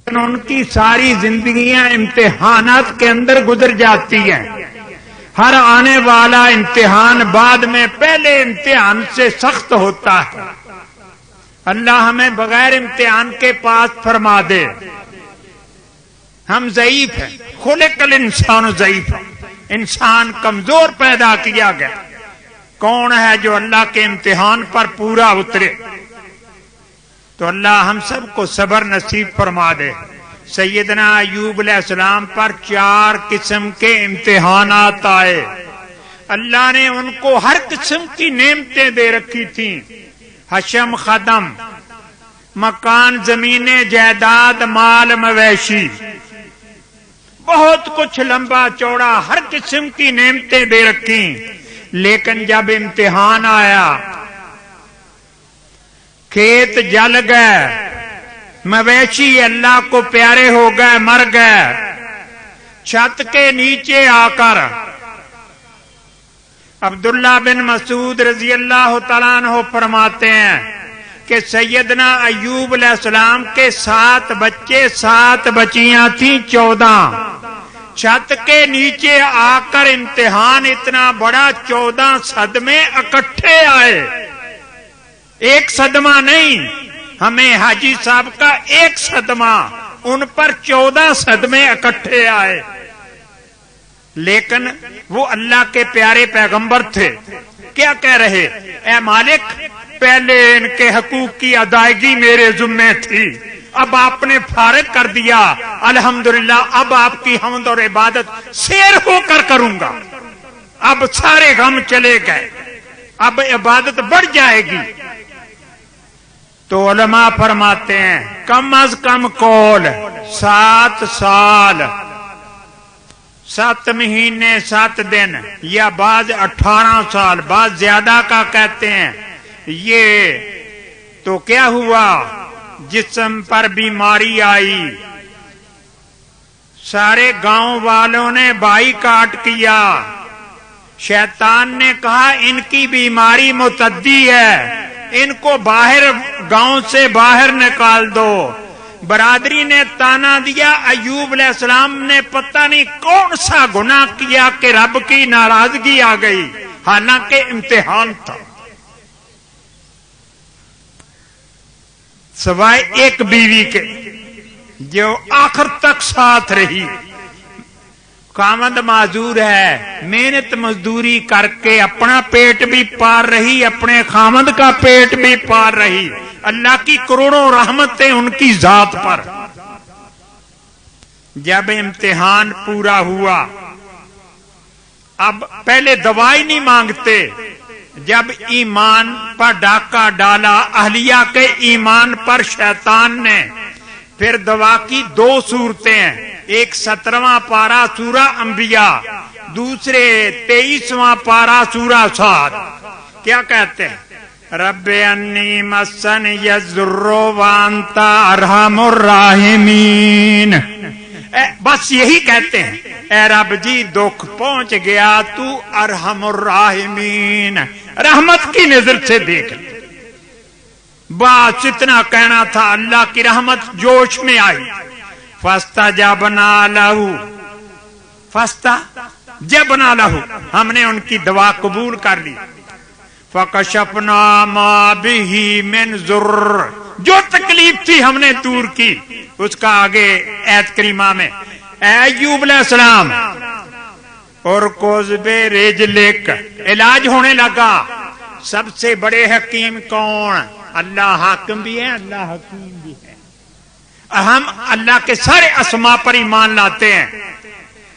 ان کی ساری زندگیاں امتحانات کے اندر گزر جاتی ہیں. ہر آنے والا امتحان بعد میں پہلے امتحان سے سخت ہوتا ہے. اللہ ہمیں بغیر امتحان کے پاس فرما دے. ہم ضعیف ہیں، خلق الانسان ضعیف، انسان کمزور پیدا کیا گیا. کون ہے جو اللہ کے امتحان پر پورا اترے؟ تو اللہ ہم سب کو صبر نصیب فرما دے. سیدنا ایوب علیہ السلام پر 4 قسم کے امتحانات آئے. اللہ نے ان کو ہر قسم کی نعمتیں دے رکھی تھیں. حشم خدم، مکان، زمینیں، جائیداد، مال مویشی، بہت کچھ لمبا چوڑا ہر قسم کی نعمتیں دے رکھی. لیکن جب امتحان آیا، کھیت جل گئے، مویشی اللہ کو پیارے ہو گئے، مر گئے. چھت کے نیچے آ کر عبداللہ بن مسعود رضی اللہ تعالیٰ عنہ فرماتے ہیں کہ سیدنا ایوب علیہ السلام کے 7 بچے، 7 بچیاں تھیں، 14. چھت کے نیچے آ کر امتحان اتنا بڑا، 14 صدمے اکٹھے آئے. ایک صدمہ نہیں، ہمیں حاجی صاحب کا ایک صدمہ، ان پر 14 صدمے اکٹھے آئے. لیکن وہ اللہ کے پیارے پیغمبر تھے. کیا کہہ رہے؟ اے مالک، پہلے ان کے حقوق کی ادائیگی میرے ذمہ تھی، اب آپ نے فارغ کر دیا. الحمدللہ اب آپ کی حمد اور عبادت سیر ہو کر کروں گا. اب سارے غم چلے گئے، اب عبادت بڑھ جائے گی. تو علماء فرماتے ہیں کم از کم قول 7 سال، 7 مہینے، 7 دن، یا بعض 18 سال، بعض زیادہ کا کہتے ہیں. یہ تو کیا ہوا؟ جسم پر بیماری آئی، سارے گاؤں والوں نے بائی کاٹ کیا. شیطان نے کہا ان کی بیماری متعدی ہے، ان کو باہر، گاؤں سے باہر نکال دو. برادری نے تانا دیا. ایوب علیہ السلام نے پتہ نہیں کون سا گناہ کیا کہ رب کی ناراضگی آ گئی، حالانکہ امتحان تھا. سوائے ایک بیوی کے جو آخر تک ساتھ رہی. خامد معذور ہے، محنت مزدوری کر کے اپنا پیٹ بھی پال رہی، اپنے خامد کا پیٹ بھی پال رہی. اللہ کی کروڑوں رحمتیں ان کی ذات پر. جب امتحان پورا ہوا، اب پہلے دوائی نہیں مانگتے. جب ایمان پر ڈاکہ ڈالا اہلیہ کے ایمان پر شیطان نے، پھر دوا کی 2 صورتیں ہیں. ایک 17واں پارہ سورہ انبیاء، دوسرے 23واں پارہ سورہ صاد. کیا کہتے ہیں؟ رب انی مسن یضر وانت ارحم الراحمین. بس یہی کہتے ہیں، اے رب جی دکھ پہنچ گیا، تو ارحم الراحمین، رحمت کی نظر سے دیکھ. بس اتنا کہنا تھا. اللہ کی رحمت جوش میں آئی. فاستجبنا لہ، فاستجبنا لہ، ہم نے ان کی دعا قبول کر لی. فکشفنا ما بہ من ضر، جو تکلیف تھی ہم نے دور کی. اس کا آگے ایت کریمہ میں اے ایوب علیہ السلام اور کوزبے رجلک، علاج ہونے لگا. سب سے بڑے حکیم کون؟ اللہ حاکم بھی ہے، اللہ حکیم بھی ہے. ہم اللہ کے سارے اسماء پر ایمان لاتے ہیں.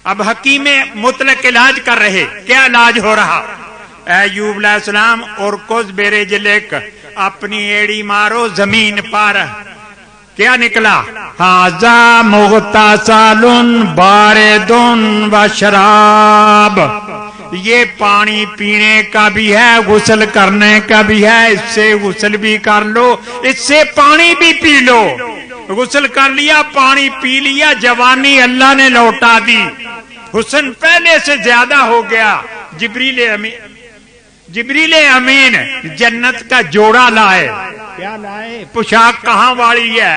اب حکیم مطلق علاج کر رہے. کیا علاج ہو رہا؟ اے ایوب علیہ السلام اور کوزبے رجلک، اپنی ایڑی مارو زمین پر. کیا نکلا؟ ھذا مغتسل بارد و شراب، یہ پانی پینے کا بھی ہے، غسل کرنے کا بھی ہے. اس سے غسل بھی کر لو، اس سے پانی بھی پی لو. غسل کر لیا، پانی پی لیا، جوانی اللہ نے لوٹا دی. حسن پہلے سے زیادہ ہو گیا. جبریل امین جنت کا جوڑا لائے. کیا لائے؟ پوشاک کہاں والی ہے؟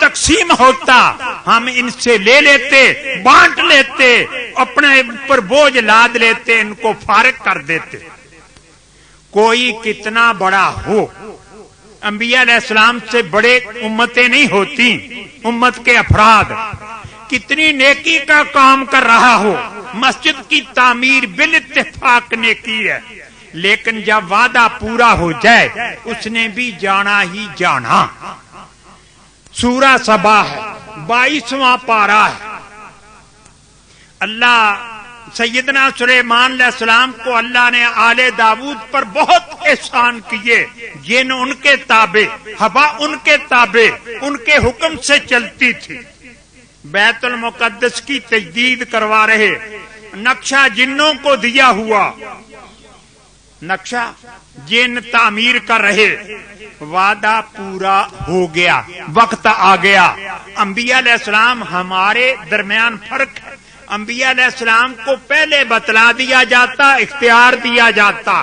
تقسیم ہوتا ہم ان سے لے لیتے، بانٹ لیتے، اپنے اوپر بوجھ لاد لیتے، ان کو فارغ کر دیتے۔ کوئی کتنا بڑا ہو، انبیاء علیہ السلام سے بڑے امتیں نہیں ہوتی، امت کے افراد کتنی نیکی کا کام کر رہا ہو، مسجد کی تعمیر بالاتفاق نیکی ہے، لیکن جب وعدہ پورا ہو جائے اس نے بھی جانا ہی جانا۔ سورہ سبا ہے، 22واں پارہ ہے۔ اللہ سیدنا سلیمان علیہ السلام کو اللہ نے آل داؤد پر بہت احسان کیے، جن ان کے تابع، ہوا ان کے تابع، ان کے حکم سے چلتی تھی۔ بیت المقدس کی تجدید کروا رہے، نقشہ جنوں کو دیا ہوا، نقشہ جن تعمیر کر رہے، وعدہ پورا ہو گیا، وقت آ گیا۔ انبیاء علیہ السلام ہمارے درمیان فرق ہے، انبیاء علیہ السلام کو پہلے بتلا دیا جاتا، اختیار دیا جاتا،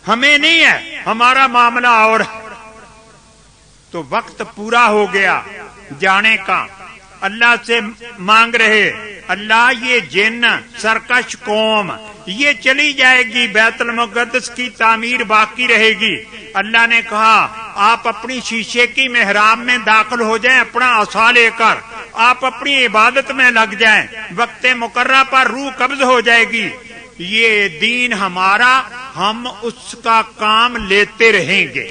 ہمیں نہیں ہے، ہمارا معاملہ اور ہے۔ تو وقت پورا ہو گیا جانے کا، اللہ سے مانگ رہے، اللہ یہ جن سرکش قوم یہ چلی جائے گی، بیت المقدس کی تعمیر باقی رہے گی۔ اللہ نے کہا آپ اپنی شیشے کی محراب میں داخل ہو جائیں، اپنا عصا لے کر آپ اپنی عبادت میں لگ جائیں، وقت مقررہ پر روح قبض ہو جائے گی، یہ دین ہمارا، ہم اس کا کام لیتے رہیں گے۔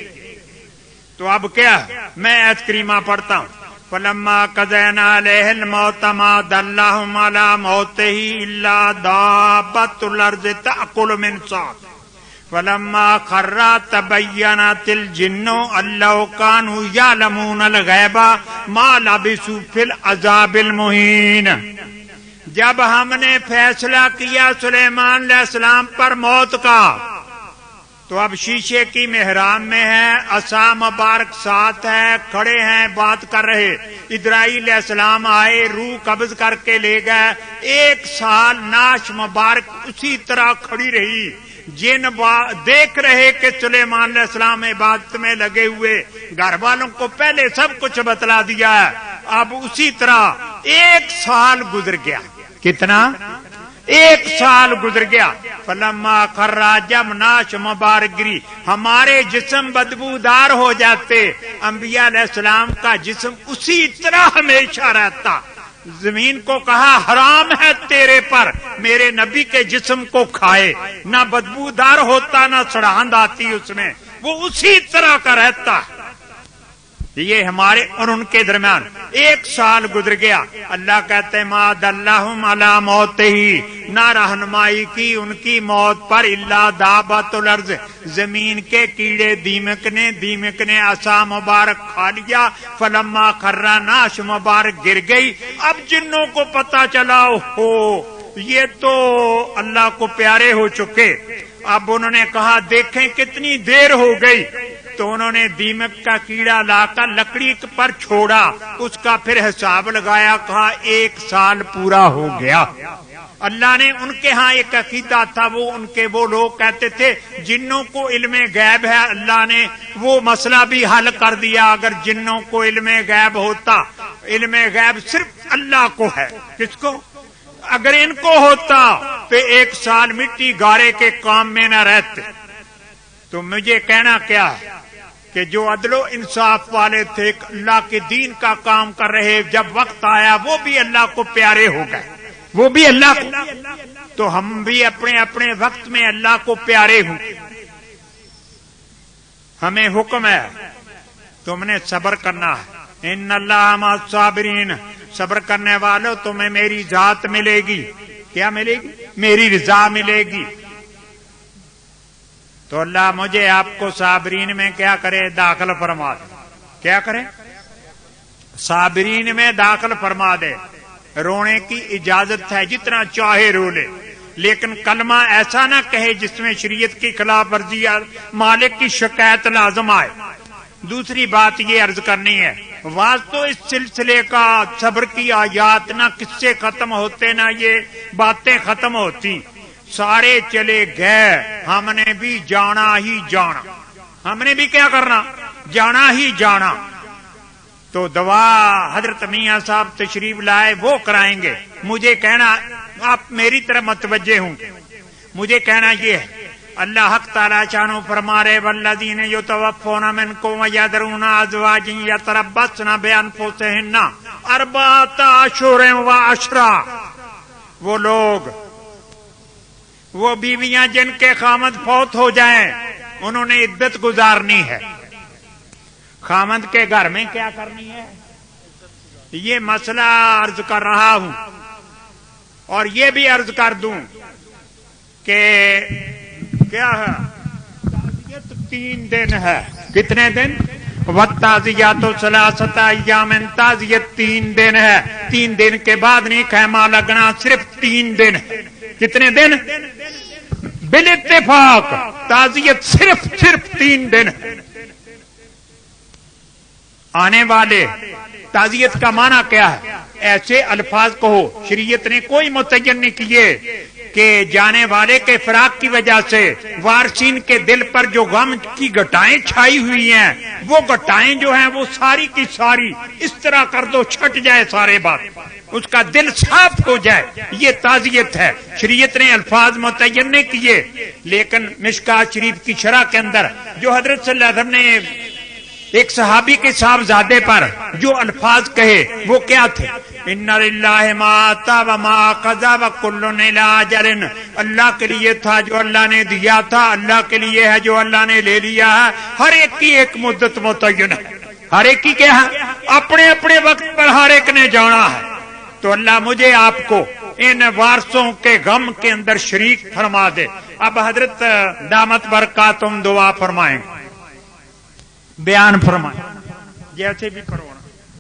تو اب کیا، میں آیت کریمہ پڑھتا ہوں۔ فلما قضینا علیہ الموت ما دلهم على موته الا دابۃ الارض تأکل من سأته فلما خر تبینت الجن ان لو كانوا يعلمون الغیب ما لبثوا في العذاب المہین۔ جب ہم نے فیصلہ کیا سلیمان علیہ السلام پر موت کا، تو اب شیشے کی محراب میں ہے، عصا مبارک ساتھ ہے، کھڑے ہیں، بات کر رہے۔ ادرائیل علیہ السلام آئے، روح قبض کر کے لے گئے۔ 1 سال ناش مبارک اسی طرح کھڑی رہی، جن دیکھ رہے کہ سلیمان علیہ السلام عبادت میں لگے ہوئے، گھر والوں کو پہلے سب کچھ بتلا دیا ہے، اب اسی طرح 1 سال گزر گیا۔ کتنا؟ 1 سال گزر گیا۔ فلما خرا، جب ناش مبارک گری، ہمارے جسم بدبودار ہو جاتے، انبیاء علیہ السلام کا جسم اسی طرح ہمیشہ رہتا۔ زمین کو کہا حرام ہے تیرے پر میرے نبی کے جسم کو کھائے، نہ بدبودار ہوتا نہ سڑاند آتی اس میں، وہ اسی طرح کا رہتا۔ یہ ہمارے اور ان کے درمیان 1 سال گزر گیا۔ اللہ کہتے ما دلہم علی موتہ، نہ رہنمائی کی ان کی موت پر، الا دابۃ الارض، زمین کے کیڑے دیمک نے عصا مبارک کھا لیا۔ فلما خرا، ناش مبارک گر گئی۔ اب جنوں کو پتا چلا ہو یہ تو اللہ کو پیارے ہو چکے، اب انہوں نے کہا دیکھیں کتنی دیر ہو گئی، تو انہوں نے دیمک کا کیڑا لا کر لکڑی پر چھوڑا، اس کا پھر حساب لگایا، کہا 1 سال پورا ہو گیا۔ اللہ نے ان کے ہاں ایک عقیدہ تھا، وہ لوگ کہتے تھے جنوں کو علم غیب ہے، اللہ نے وہ مسئلہ بھی حل کر دیا۔ اگر جنوں کو علم غیب ہوتا، علم غیب صرف اللہ کو ہے، کس کو؟ اگر ان کو ہوتا تو 1 سال مٹی گارے کے کام میں نہ رہتے۔ تو مجھے کہنا کیا ہے کہ جو عدل و انصاف والے تھے، اللہ کے دین کا کام کر رہے، جب وقت آیا وہ بھی اللہ کو پیارے ہو گئے، وہ بھی اللہ کو، تو ہم بھی اپنے اپنے وقت میں اللہ کو پیارے ہوں۔ ہمیں حکم ہے تم نے صبر کرنا ہے، ان اللہ مع الصابرین، صبر کرنے والوں تمہیں میری ذات ملے گی۔ کیا ملے گی؟ میری رضا ملے گی۔ تو اللہ مجھے آپ کو صابرین میں کیا کرے؟ داخل فرما دے۔ کیا کرے؟ صابرین میں داخل فرما دے۔ رونے کی اجازت ہے، جتنا چاہے رو لے، لیکن کلمہ ایسا نہ کہے جس میں شریعت کی خلاف ورزی، مالک کی شکایت لازم آئے۔ دوسری بات یہ عرض کرنی ہے، واضح تو اس سلسلے کا صبر کی آیات نہ قصے ختم ہوتے نہ یہ باتیں ختم ہوتی، سارے چلے گئے، ہم نے بھی جانا ہی جانا، ہم نے بھی کیا کرنا؟ جانا ہی جانا۔ تو دعا حضرت میاں صاحب تشریف لائے وہ کرائیں گے. مجھے کہنا آپ میری طرف متوجہ ہوں, مجھے کہنا یہ ہے اللہ حق تعالیٰ شانو فرما رہے والذین یتوفون منکم ویذرون ازواجا یتربصن بانفسہن اربعۃ اشہر وعشرا. وہ لوگ, وہ بیویاں جن کے خامد فوت ہو جائیں انہوں نے عدت گزارنی ہے. خامد کے گھر میں کیا کرنی ہے یہ مسئلہ عرض کر رہا ہوں. اور یہ بھی عرض کر دوں کہ کیا ہے تعزیت 3 دن ہے. کتنے دن؟ والتعزیات ثلاثۃ ایام. تعزیت 3 دن ہے. 3 دن کے بعد نہیں خیمہ لگنا, صرف 3 دن ہے. کتنے دن؟ بالاتفاق تعزیت صرف 3 دن ہے. آنے والے تعزیت کا معنی کیا ہے؟ ایسے الفاظ کہو, شریعت نے کوئی متعین نہیں کیے کہ جانے والے کے فراق کی وجہ سے وارثین کے دل پر جو غم کی گٹائیں چھائی ہوئی ہیں وہ گٹائیں جو ہیں وہ ساری کی ساری اس طرح کر دو چھٹ جائے سارے بات, اس کا دل صاف ہو جائے. یہ تعزیت ہے. شریعت نے الفاظ متعین نہیں کیے, لیکن مشکات شریف کی شرح کے اندر جو حضرت صلی اللہ علیہ وسلم نے ایک صحابی کے صاحبزادے پر جو الفاظ کہے وہ کیا تھے؟ ان للہ ما آتا و ما قضا و کل الی اجل. اللہ کے لیے تھا جو اللہ نے دیا تھا, اللہ کے لیے ہے جو اللہ نے لے لیا ہے. ہر ایک کی ایک مدت متعین ہے. ہر ایک کی کیا ہے؟ اپنے اپنے وقت پر ہر ایک نے جانا ہے. تو اللہ مجھے آپ کو ان وارثوں کے غم کے اندر شریک فرما دے. اب حضرت دامت برکاتہم دعا فرمائیں, بیان فرمائیں, جیسے بھی فرمائیں.